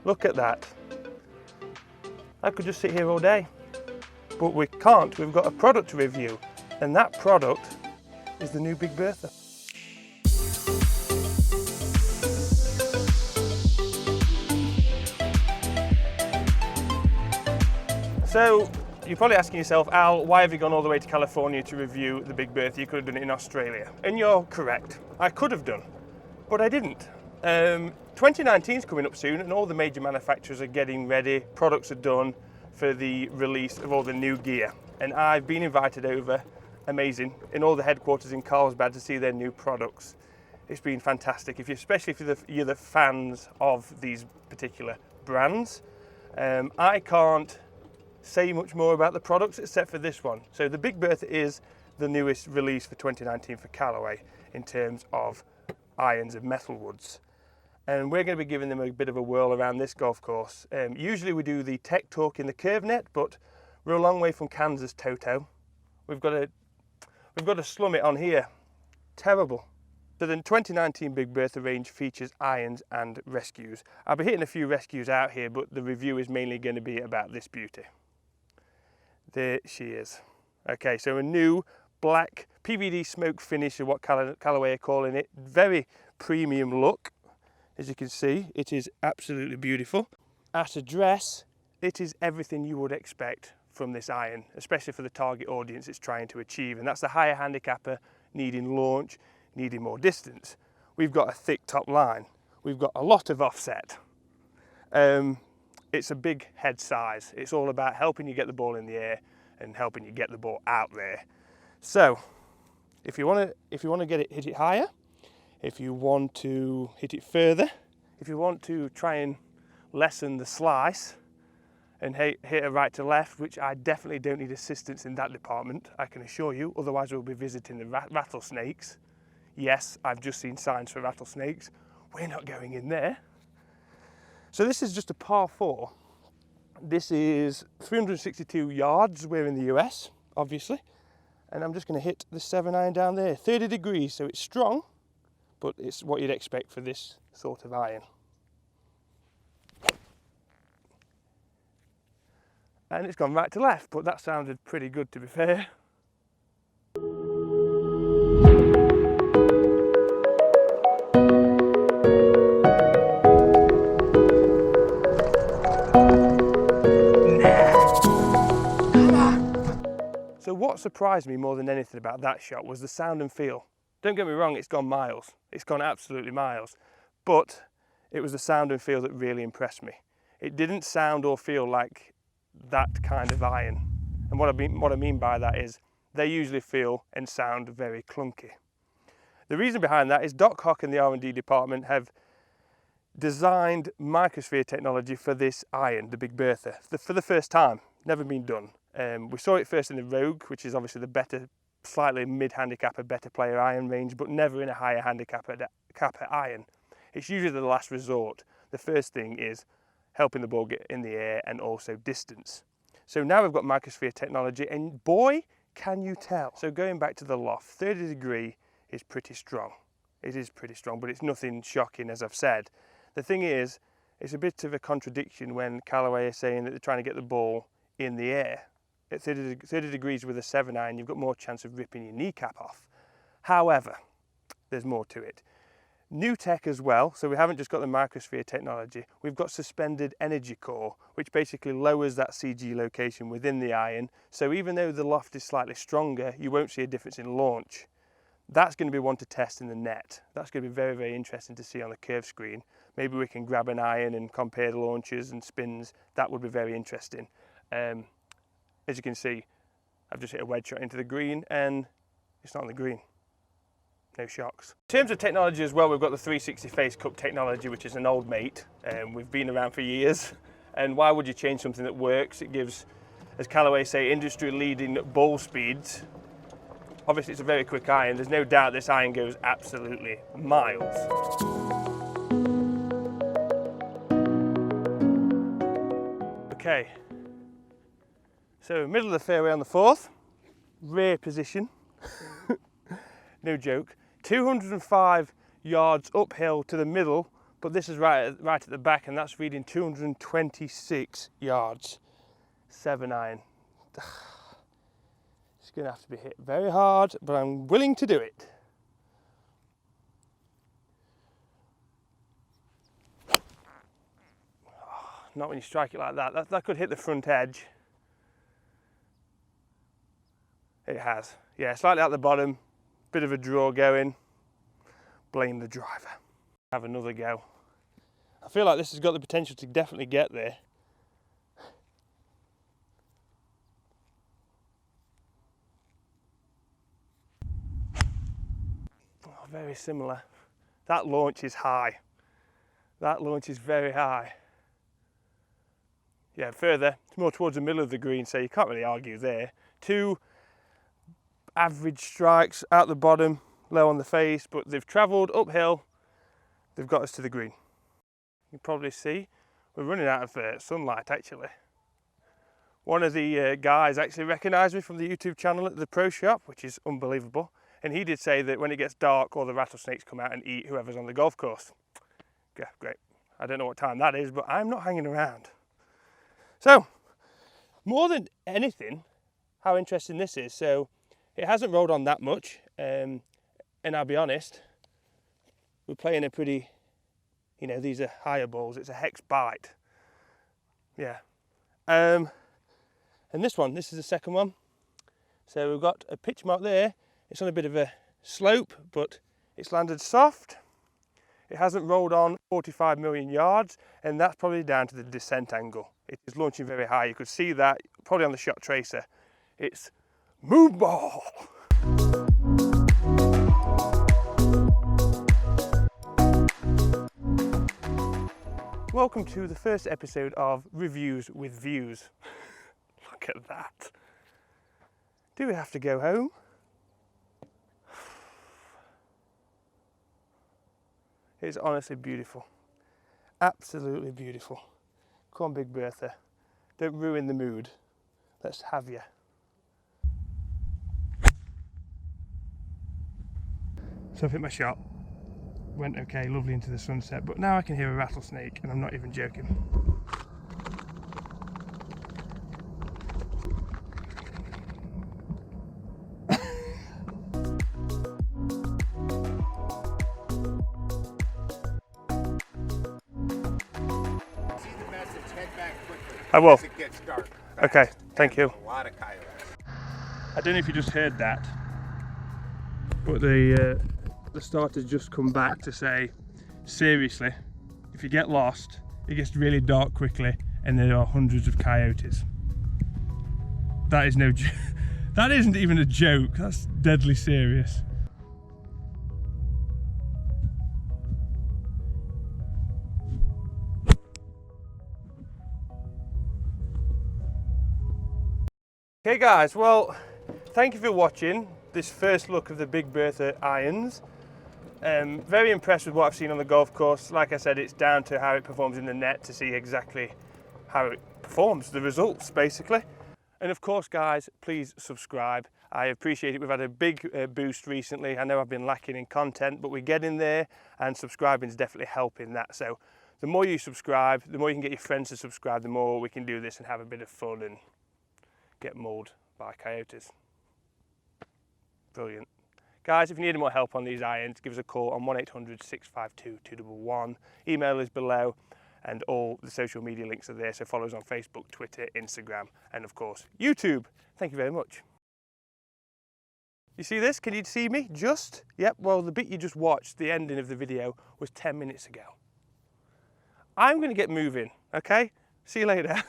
Look at that. I could just sit here all day, but we can't. We've got a product to review, and that product is the new Big Bertha. So you're probably asking yourself, Al, why have you gone all the way to California to review the Big Bertha? You could have done it in Australia. And you're correct. I could have done, but I didn't. 2019 is coming up soon, and all the major manufacturers are getting ready. Products are done for the release of all the new gear. And I've been invited over, amazing, in all the headquarters in Carlsbad to see their new products. It's been fantastic, especially if you're the fans of these particular brands. I can't say much more about the products except for this one. So the Big Bertha is the newest release for 2019 for Callaway in terms of irons and metal woods. And we're going to be giving them a bit of a whirl around this golf course. Usually we do the tech talk in the curve net, but we're a long way from Kansas, Toto. We've got to slum it on here. Terrible. So the 2019 Big Bertha range features irons and rescues. I'll be hitting a few rescues out here, but the review is mainly going to be about this beauty. There she is. Okay, so a new black PVD smoke finish is what Callaway are calling it. Very premium look. As you can see, it is absolutely beautiful. At address, it is everything you would expect from this iron, especially for the target audience it's trying to achieve. And that's the higher handicapper needing launch, needing more distance. We've got a thick top line. We've got a lot of offset. It's a big head size. It's all about helping you get the ball in the air and helping you get the ball out there. So if you want to hit it higher, if you want to hit it further, if you want to try and lessen the slice and hit a right to left, which I definitely don't need assistance in that department, I can assure you, otherwise we'll be visiting the rattlesnakes. Yes, I've just seen signs for rattlesnakes. We're not going in there. So this is just a par 4. This is 362 yards. We're in the US, obviously. And I'm just going to hit the 7-iron down there. 30 degrees, so it's strong, but it's what you'd expect for this sort of iron. And it's gone right to left, but that sounded pretty good, to be fair. So what surprised me more than anything about that shot was the sound and feel. Don't get me wrong, it's gone miles. It's gone absolutely miles. But it was the sound and feel that really impressed me. It didn't sound or feel like that kind of iron. And what I mean by that is they usually feel and sound very clunky. The reason behind that is Doc Hock and the R&D department have designed microsphere technology for this iron, the Big Bertha, for the first time. Never been done. We saw it first in the Rogue, which is obviously the better, slightly mid-handicapper, better player iron range, but never in a higher handicapper iron. It's usually the last resort. The first thing is helping the ball get in the air and also distance. So now we've got microsphere technology, and boy, can you tell. So going back to the Loft, 30 degree is pretty strong. It is pretty strong, but it's nothing shocking, as I've said. The thing is, it's a bit of a contradiction when Callaway are saying that they're trying to get the ball in the air. At 30 degrees with a 7-iron, you've got more chance of ripping your kneecap off. However, there's more to it. New tech as well, so we haven't just got the microsphere technology, we've got suspended energy core, which basically lowers that CG location within the iron, so even though the Loft is slightly stronger, you won't see a difference in launch. That's going to be one to test in the net. That's going to be very, very interesting to see on the curve screen. Maybe we can grab an iron and compare the launches and spins. That would be very interesting. As you can see, I've just hit a wedge shot into the green and it's not on the green. No shocks. In terms of technology as well, we've got the 360 face cup technology, which is an old mate. We've been around for years. And why would you change something that works? It gives, as Callaway say, industry-leading ball speeds. Obviously, it's a very quick iron. There's no doubt this iron goes absolutely miles. Okay. So middle of the fairway on the 4th, rear position, no joke, 205 yards uphill to the middle, but this is right at the back, and that's reading 226 yards, 7 iron. It's going to have to be hit very hard, but I'm willing to do it. Not when you strike it like that. That could hit the front edge. It has. Yeah, slightly at the bottom, bit of a draw going. Blame the driver. Have another go. I feel like this has got the potential to definitely get there. Oh, very similar. That launch is high. That launch is very high. Yeah, further, it's more towards the middle of the green, so you can't really argue there. 2 average strikes out the bottom, low on the face, but they've travelled uphill. They've got us to the green. You can probably see we're running out of sunlight actually. One of the guys actually recognised me from the YouTube channel at the pro shop, which is unbelievable. And he did say that when it gets dark, all the rattlesnakes come out and eat whoever's on the golf course. Yeah, great. I don't know what time that is, but I'm not hanging around. So, more than anything, how interesting this is. So, it hasn't rolled on that much, and I'll be honest, we're playing a pretty, you know, these are higher balls. It's a hex bite. Yeah. And this one, this is the second one. So we've got a pitch mark there. It's on a bit of a slope, but it's landed soft. It hasn't rolled on 45 million yards, and that's probably down to the descent angle. It is launching very high. You could see that probably on the shot tracer. It's move ball. Welcome to the first episode of Reviews with Views. Look at that. Do we have to go home? It's honestly beautiful. Absolutely beautiful. Come on, Big Bertha. Don't ruin the mood. Let's have you. So I hit my shot. Went okay, lovely into the sunset, but now I can hear a rattlesnake, and I'm not even joking. I will. It gets dark. Okay, thank you. A lot of coyotes. I don't know if you just heard that, but the starter's just come back to say, seriously, if you get lost, it gets really dark quickly, and there are hundreds of coyotes. That is no joke. That isn't even a joke. That's deadly serious. Okay guys, well, thank you for watching this first look of the Big Bertha Irons. Very impressed with what I've seen on the golf course. Like I said, it's down to how it performs in the net to see exactly how it performs, the results basically. And of course guys, please subscribe. I appreciate it. We've had a big boost recently. I know I've been lacking in content, but we're getting there, and subscribing is definitely helping that. So the more you subscribe, the more you can get your friends to subscribe, the more we can do this and have a bit of fun and get mauled by coyotes. Brilliant. Guys, if you need any more help on these irons, give us a call on 1-800-652-211. Email is below, and all the social media links are there, so follow us on Facebook, Twitter, Instagram, and of course, YouTube. Thank you very much. You see this? Can you see me? Just? Yep, well, the bit you just watched, the ending of the video, was 10 minutes ago. I'm going to get moving, okay? See you later.